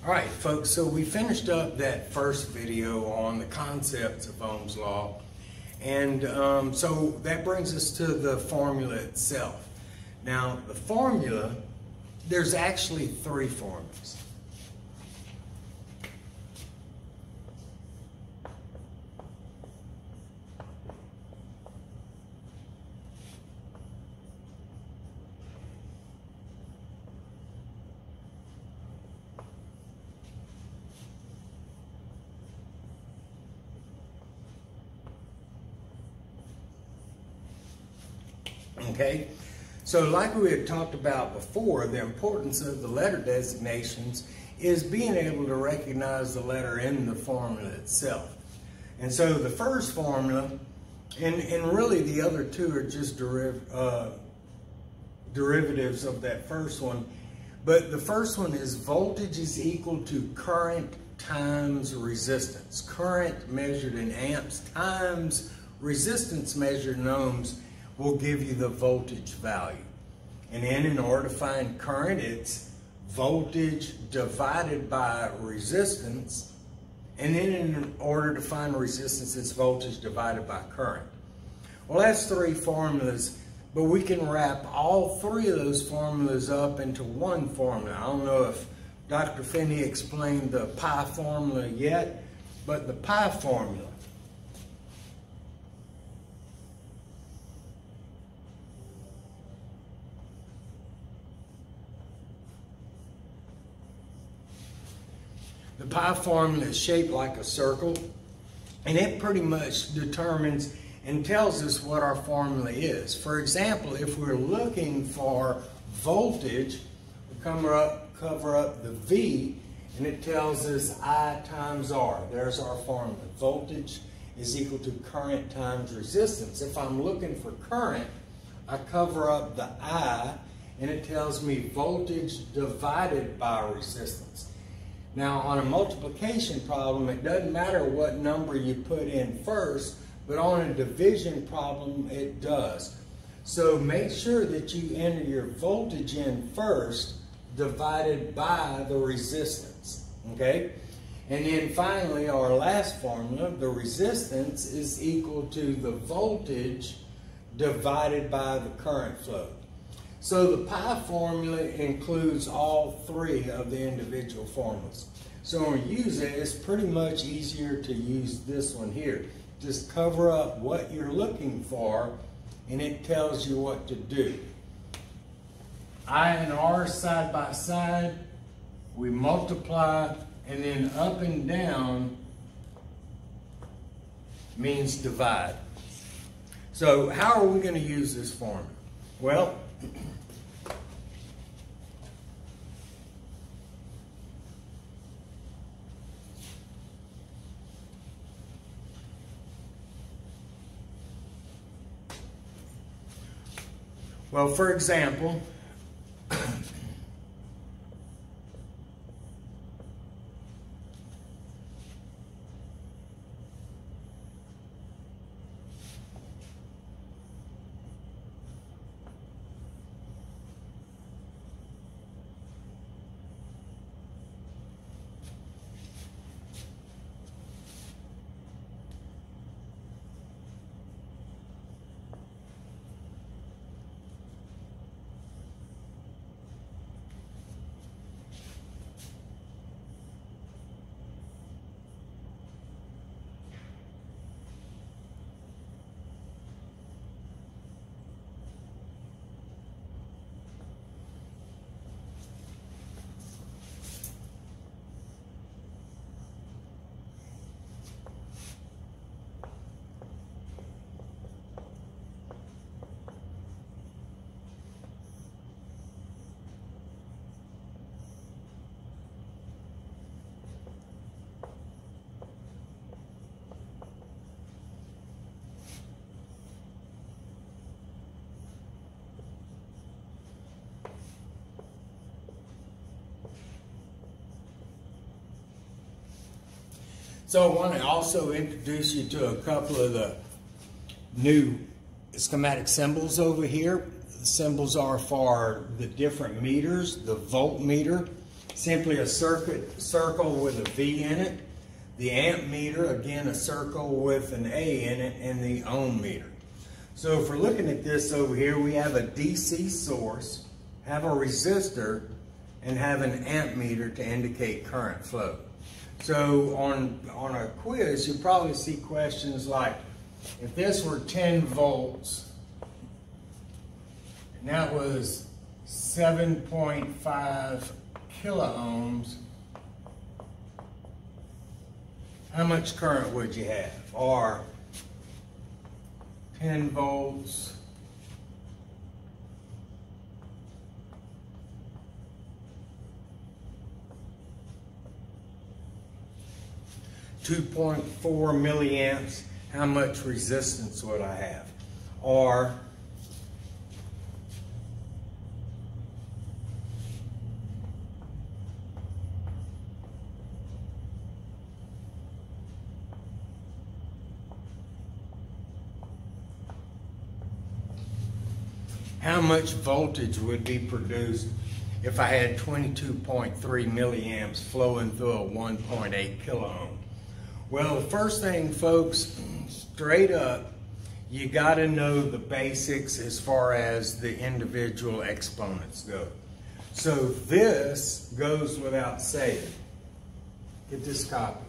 All right, folks, so we finished up that first video on the concepts of Ohm's Law. And so that brings us to the formula itself. Now, the formula, there's actually three formulas. Okay, so like we had talked about before, the importance of the letter designations is being able to recognize the letter in the formula itself. And so the first formula, and really the other two are just derivatives of that first one, but the first one is voltage is equal to current times resistance. Current measured in amps times resistance measured in ohms will give you the voltage value. And then in order to find current, it's voltage divided by resistance. And then in order to find resistance, it's voltage divided by current. Well, that's three formulas, but we can wrap all three of those formulas up into one formula. I don't know if Dr. Finney explained the pi formula yet, but the pi formula, the pi formula is shaped like a circle, and it pretty much determines and tells us what our formula is. For example, if we're looking for voltage, we cover up the V, and it tells us I times R. There's our formula. Voltage is equal to current times resistance. If I'm looking for current, I cover up the I, and it tells me voltage divided by resistance. Now, on a multiplication problem, it doesn't matter what number you put in first, but on a division problem, it does. So make sure that you enter your voltage in first, divided by the resistance, okay? And then finally, our last formula, the resistance is equal to the voltage divided by the current flow. So the pi formula includes all three of the individual formulas. So when we use it, it's pretty much easier to use this one here. Just cover up what you're looking for, and it tells you what to do. I and R side by side, we multiply, and then up and down means divide. So how are we going to use this formula? Well, for example, So I want to also introduce you to a couple of the new schematic symbols over here. The symbols are for the different meters, the voltmeter, simply a circle with a V in it. The amp meter, again, a circle with an A in it, and the ohm meter. So if we're looking at this over here, we have a DC source, have a resistor, and have an amp meter to indicate current flow. So on a quiz, you'll probably see questions like, if this were 10 volts, and that was 7.5 kiloohms, how much current would you have? Or 10 volts, 2.4 milliamps, how much resistance would I have? Or how much voltage would be produced if I had 22.3 milliamps flowing through a 1.8 kiloohm? Well, the first thing, folks, straight up, you got to know the basics as far as the individual exponents go. So this goes without saying. Get this copy.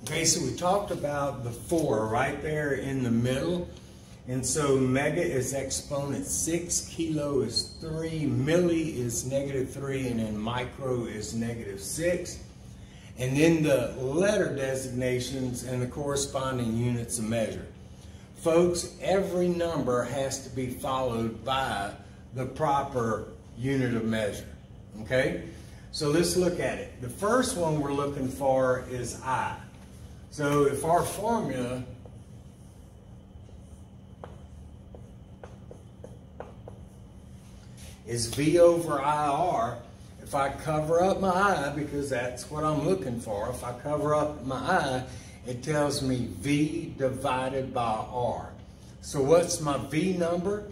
Okay, so we talked about the 4 right there in the middle. And so mega is exponent 6, kilo is 3, milli is -3, and then micro is -6. And then the letter designations and the corresponding units of measure. Folks, every number has to be followed by the proper unit of measure. Okay? So let's look at it. The first one we're looking for is I. So if our formula is V over IR, if I cover up my I, because that's what I'm looking for, if I cover up my I, it tells me V divided by R. So what's my V number?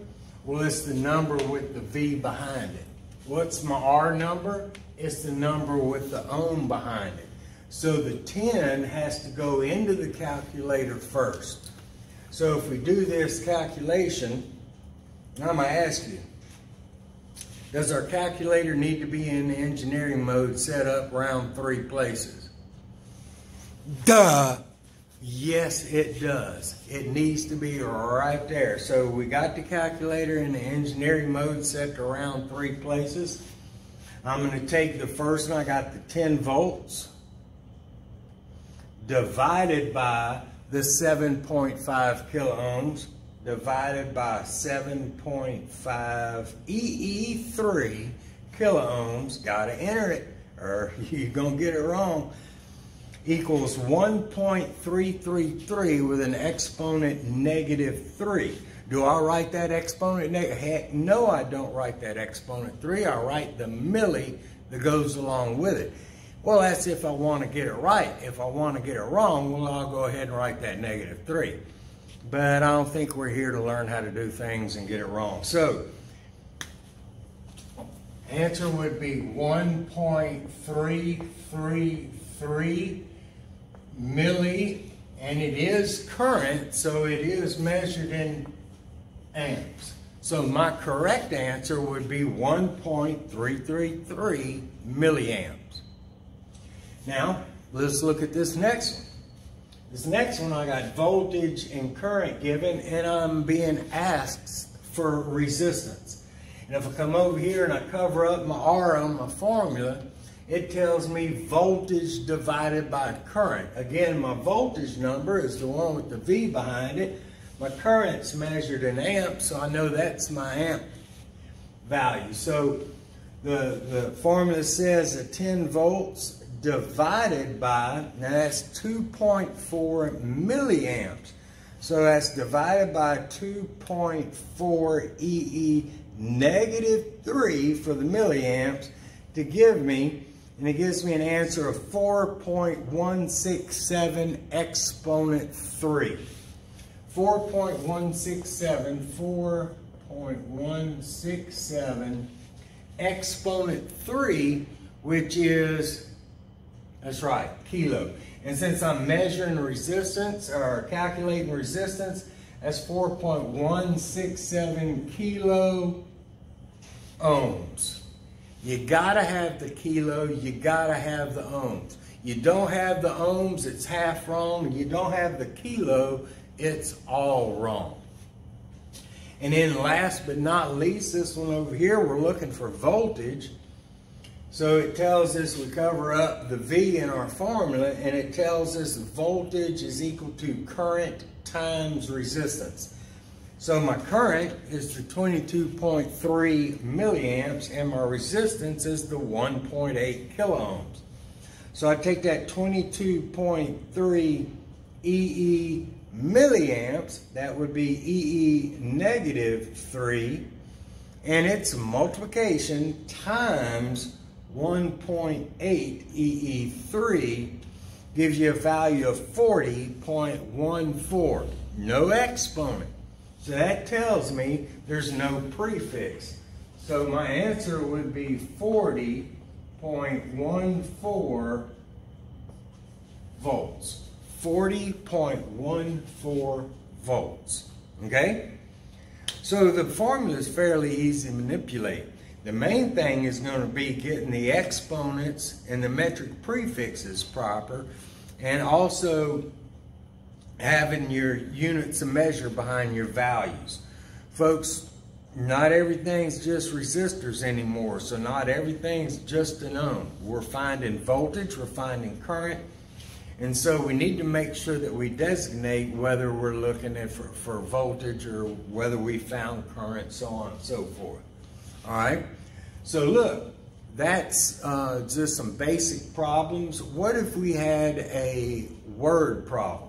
Well, it's the number with the V behind it. What's my R number? It's the number with the ohm behind it. So the 10 has to go into the calculator first. So if we do this calculation, I'm going to ask you, does our calculator need to be in engineering mode set up around 3 places? Duh! Yes, it does. It needs to be right there. So we got the calculator in the engineering mode set to around 3 places. I'm going to take the first one, I got the 10 volts. Divided by the 7.5 kiloohms, divided by 7.5 EE3 kiloohms, gotta enter it, or you're gonna get it wrong, equals 1.333 with an exponent -3. Do I write that exponent negative? Heck no, I don't write that exponent 3. I write the milli that goes along with it. Well, that's if I want to get it right. If I want to get it wrong, well, I'll go ahead and write that -3. But I don't think we're here to learn how to do things and get it wrong. So, answer would be 1.333 milli, and it is current, so it is measured in amps. So my correct answer would be 1.333 milliamps. Now, let's look at this next one. This next one, I got voltage and current given, and I'm being asked for resistance. And if I come over here and I cover up my R on my formula, it tells me voltage divided by current. Again, my voltage number is the one with the V behind it. My current's measured in amps, so I know that's my amp value. So the formula says that 10 volts divided by, now that's 2.4 milliamps. So that's divided by 2.4 EE negative 3 for the milliamps to give me, and it gives me an answer of 4.167 exponent 3. 4.167 exponent 3, which is, that's right, kilo. And since I'm measuring resistance or calculating resistance, that's 4.167 kilo ohms. You gotta have the kilo, you gotta have the ohms. You don't have the ohms, it's half wrong. You don't have the kilo, it's all wrong. And then last but not least, this one over here, we're looking for voltage. So it tells us, we cover up the V in our formula, and it tells us voltage is equal to current times resistance. So my current is the 22.3 milliamps, and my resistance is the 1.8 kilo ohms. So I take that 22.3 EE milliamps, that would be EE negative 3, and its multiplication times 1.8 EE3 gives you a value of 40.14. No exponent. So that tells me there's no prefix. So my answer would be 40.14 volts. 40.14 volts. Okay? So the formula is fairly easy to manipulate. The main thing is going to be getting the exponents and the metric prefixes proper, and also having your units of measure behind your values. Folks, not everything's just resistors anymore, so not everything's just an ohm. We're finding voltage, we're finding current, and so we need to make sure that we designate whether we're looking at for voltage or whether we found current, so on and so forth. All right, so look, that's just some basic problems. What if we had a word problem?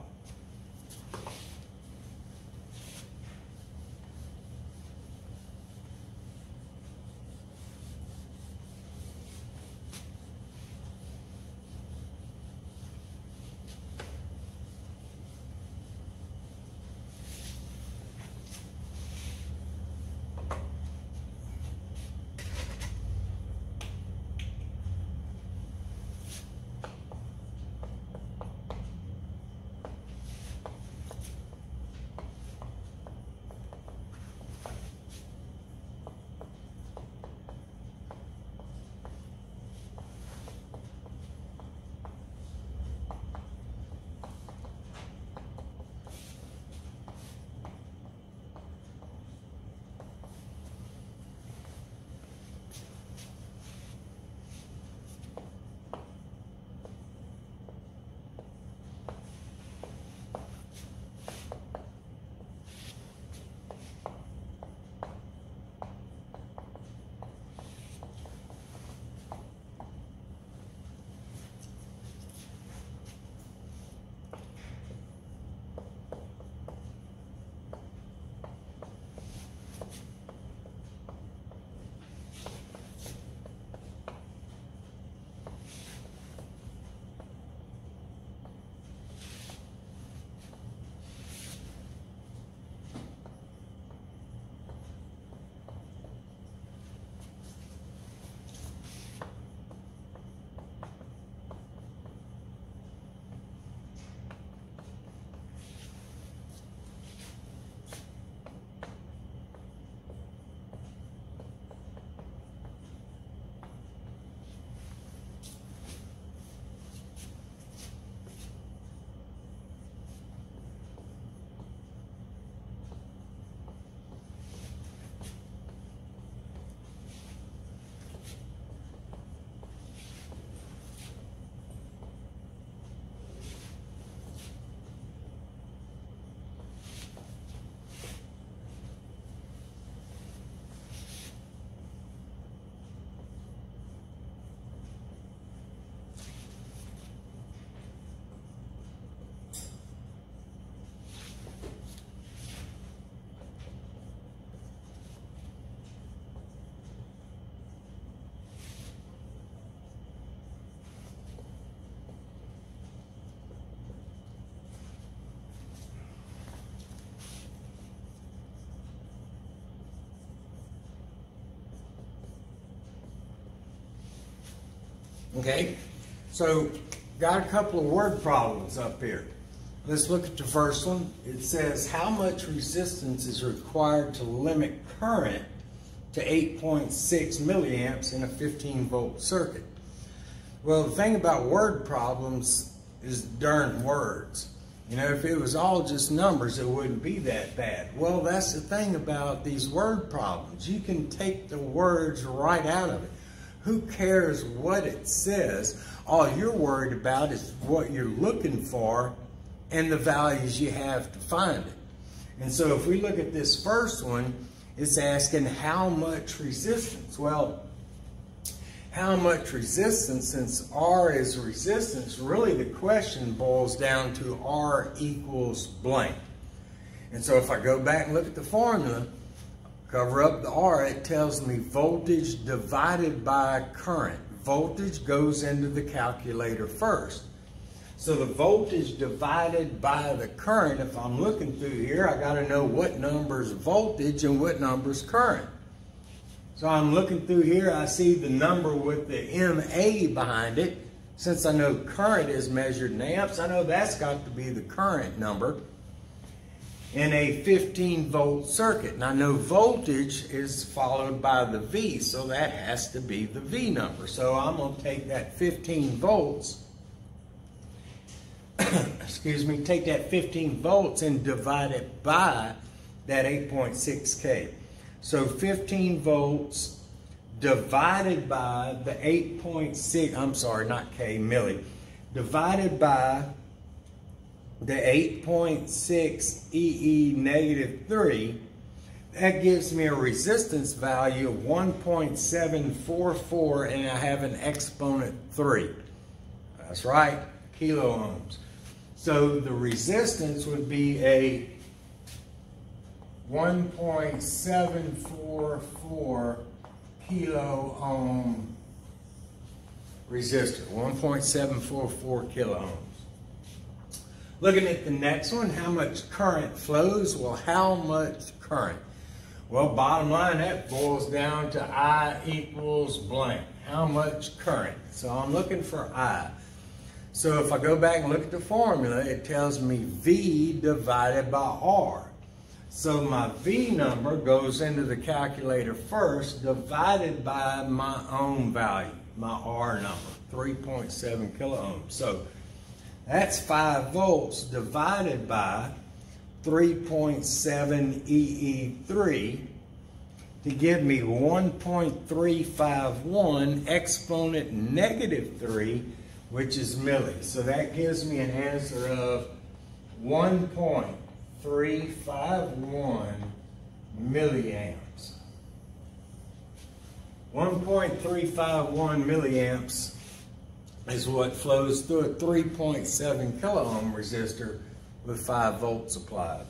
Okay, so got a couple of word problems up here. Let's look at the first one. It says, how much resistance is required to limit current to 8.6 milliamps in a 15-volt circuit? Well, the thing about word problems is darn words. You know, if it was all just numbers, it wouldn't be that bad. Well, that's the thing about these word problems. You can take the words right out of it. Who cares what it says? All you're worried about is what you're looking for and the values you have to find it. And so if we look at this first one, it's asking how much resistance. Well, how much resistance, since R is resistance, really the question boils down to R equals blank. And so if I go back and look at the formula, cover up the R, it tells me voltage divided by current. Voltage goes into the calculator first. So the voltage divided by the current, if I'm looking through here, I got to know what number is voltage and what number is current. So I'm looking through here, I see the number with the MA behind it. Since I know current is measured in amps, I know that's got to be the current number in a 15-volt circuit. And I know voltage is followed by the V, so that has to be the V number. So I'm going to take that 15 volts, excuse me, take that 15 volts and divide it by that 8.6K. So 15 volts divided by the 8.6, I'm sorry, not K, milli, divided by the 8.6 EE negative 3, that gives me a resistance value of 1.744, and I have an exponent 3. That's right, kilo ohms. So the resistance would be a 1.744 kilo ohm resistor, 1.744 kilo ohms. Looking at the next one, how much current flows? Well, how much current? Well, bottom line, that boils down to I equals blank. How much current? So I'm looking for I. So if I go back and look at the formula, it tells me V divided by R. So my V number goes into the calculator first, divided by my ohm value, my R number, 3.7 kilo ohms. So that's 5 volts divided by 3.7 EE3 to give me 1.351 exponent negative 3, which is milli. So that gives me an answer of 1.351 milliamps. 1.351 milliamps is what flows through a 3.7 kilo ohm resistor with 5 volts applied.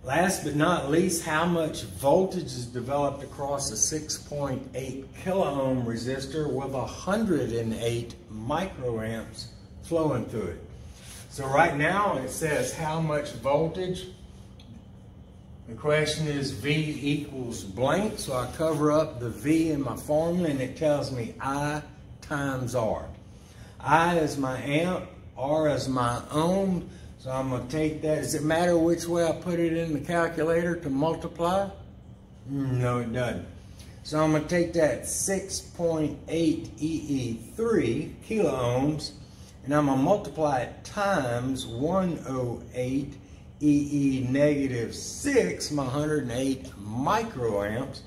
Last but not least, how much voltage is developed across a 6.8 kilo ohm resistor with 108 microamps flowing through it? So right now it says how much voltage. The question is V equals blank, so I cover up the V in my formula and it tells me I times R. I is my amp, R is my ohm, so I'm going to take that. Does it matter which way I put it in the calculator to multiply? No, it doesn't. So I'm going to take that 6.8 EE3 kilo ohms and I'm going to multiply it times 108 EE negative 6, my 108 microamps,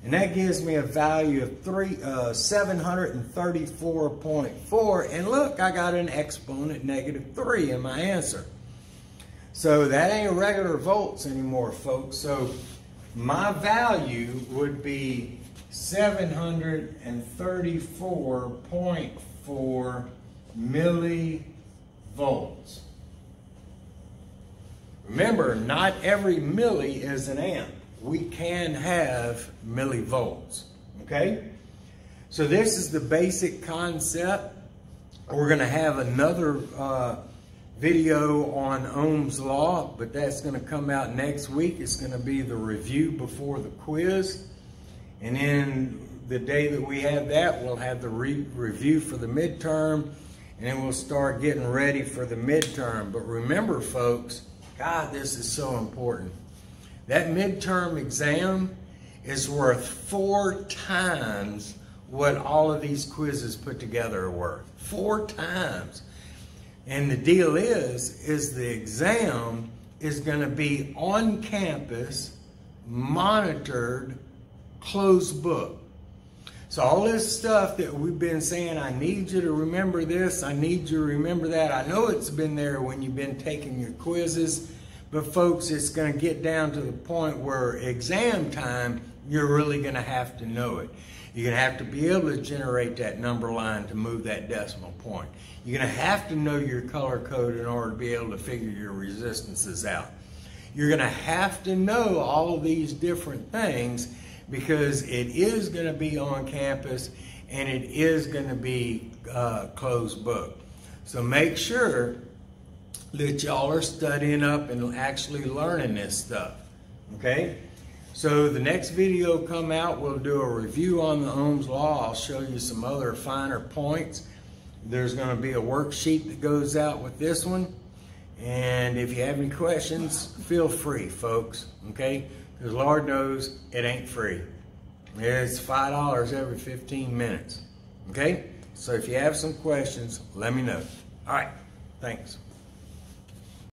and that gives me a value of 734.4, and look, I got an exponent negative 3 in my answer. So that ain't regular volts anymore, folks. So my value would be 734.4 millivolts. Remember, not every milli is an amp. We can have millivolts, okay? So this is the basic concept. We're going to have another video on Ohm's Law, but that's going to come out next week. It's going to be the review before the quiz. And then the day that we have that, we'll have the review for the midterm, and then we'll start getting ready for the midterm. But remember, folks, God, this is so important. That midterm exam is worth 4 times what all of these quizzes put together are worth. 4 times. And the deal is the exam is going to be on campus, monitored, closed book. So all this stuff that we've been saying, I need you to remember this, I need you to remember that. I know it's been there when you've been taking your quizzes, but folks, it's going to get down to the point where exam time, you're really going to have to know it. You're going to have to be able to generate that number line to move that decimal point. You're going to have to know your color code in order to be able to figure your resistances out. You're going to have to know all of these different things because it is going to be on campus and it is going to be closed book. So make sure that y'all are studying up and actually learning this stuff, okay? So the next video come out, we'll do a review on the Ohm's Law. I'll show you some other finer points. There's going to be a worksheet that goes out with this one. And if you have any questions, feel free, folks, okay? Because Lord knows it ain't free. It's $5 every 15 minutes, okay? So if you have some questions, let me know. All right, thanks.